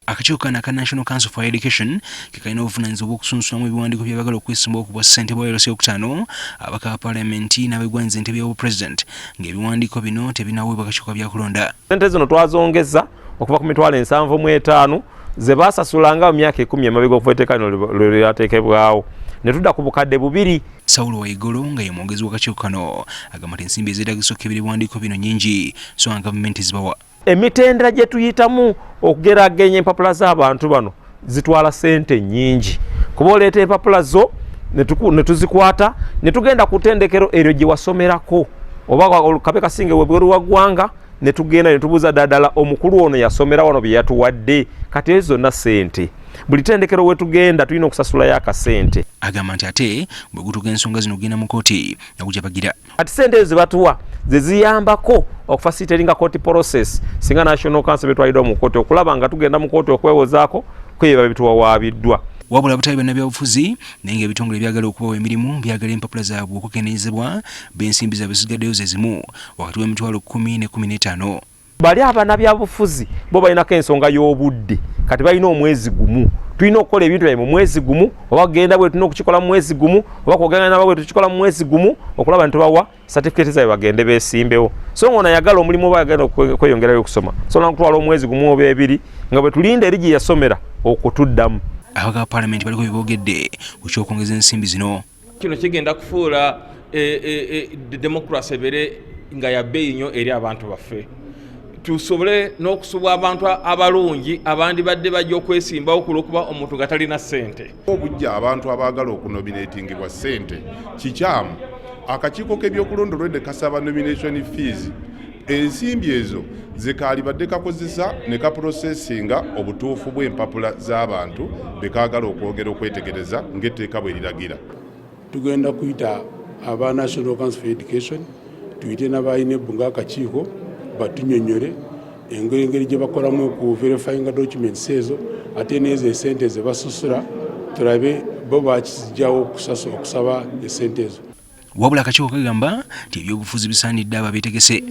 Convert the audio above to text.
Akakiiko kano aka National Council for Education kalina obuvunaanyizibwa bw'okusunsulwamu ebiwandiiko by'abaagala okwesimbawo ku bwa ssentebe wa Okutaano abaka Paalamenti n'Abegwanyiza entebe y'Obupulezidenti ng'ebiwandiiko bino tebinaweebwa akakiiko byakulonda. Ssente zino twazongeza okuva ku mitwalo 7 mu etaano ze baasasulanga mu myaka 10 emabega okuva etteekaano lwe lyateekebwawo ne tudda ku bukadde bubiri. Sawulo Waigolo nga ye mwogezi w'akakiiko kano agamba nti ensimbi ezeetagisa okukebera ebiwandiiko bino nnyingi so nga gavumenti zibawa. Emitendera gye tuyitamu okugeraganya empapula z'abantu bano zitwala ssente nnyingi kuba oleeta empapula zo ne tuzikwata ne tugenda ku ttendekero eryo gye wasomerako oba kabe kasinge webweru wa ggwanga ne tugenda ne tubuuza ddala omukulu ono yasomera wano bye yatuwadde kati ezo zonna ssente. Buli ttendekero we tugenda tulina okusasulayo akasente. Agamba nti ate bwe gutuga ensonga zino ogenda mu kooti nakujabagira. Kati ssente ezo ze batuwa ze ziyambako okufacilitatinga court process singa National Council betwalidwa mu kooti okulaba nga tugenda mu kooti okwewozaako kweba bituwawaabiddwa. Wabula abatabi bannabyabufuzi naye ng'ebitongole ebyagala okubawa emirimu byagala empapula zaabwe okukenenyezebwa b'ensimbi zaabwe zigaddeyo ze zimu wakati w'emitwalo 10 ne 15. Bali abannabyabufuzi bo balinako ensonga y'obudde kati balina omwezi gumu. Tulina okukola ebintu byammwe mu mwezi gumu oba kugenda bwe tulina okukikola mu mwezi gumu oba kwogera nabo bwe tukikola mu mwezi gumu okulaba nti tubawa certificate zaabwe bagende beesimbewo. So ng'ono ayagala omulimu oba ayagala okweyongerayo okusoma so nakutwala omwezi gumu oba ebiri nga bwe tulinda eri gye yasomera okutuddamu. Abaka Paalamenti baliko beboogedde ku ky'okwongeza ensimbi zino. Kino kigenda kufuula demokrasi ebeere nga ya bbeeyi nnyo eri abantu baffe. Tusobole n'okusubwa abantu abalungi abandi badde bajja okwesimbawo kulwokuba omuntu nga talina ssente. Obujja abantu abaagala okunominatingibwa ssente kikyamu. Akakiiko k'ebyokulondolwa kasaba nomination fees ensimbi ezo zikaali badde kakozesa ne kaprocessinga obutuufu bw'empapula z'abantu bekaagala okwogera okwetegereza ng'etteeka bwe liragira. Tugenda kuyita aba National Council for Education tuyite n'abayinebbu ng'akakiiko batunyonyole engeri gye bakolamu ku verifying documents ezo ate n'ezo esente ze basusula tulabe bo bakizijjawo okusaba esente ezo. Wabula akakiiko kagamba nti ebyobufuzi bisaanidde ababeetegese.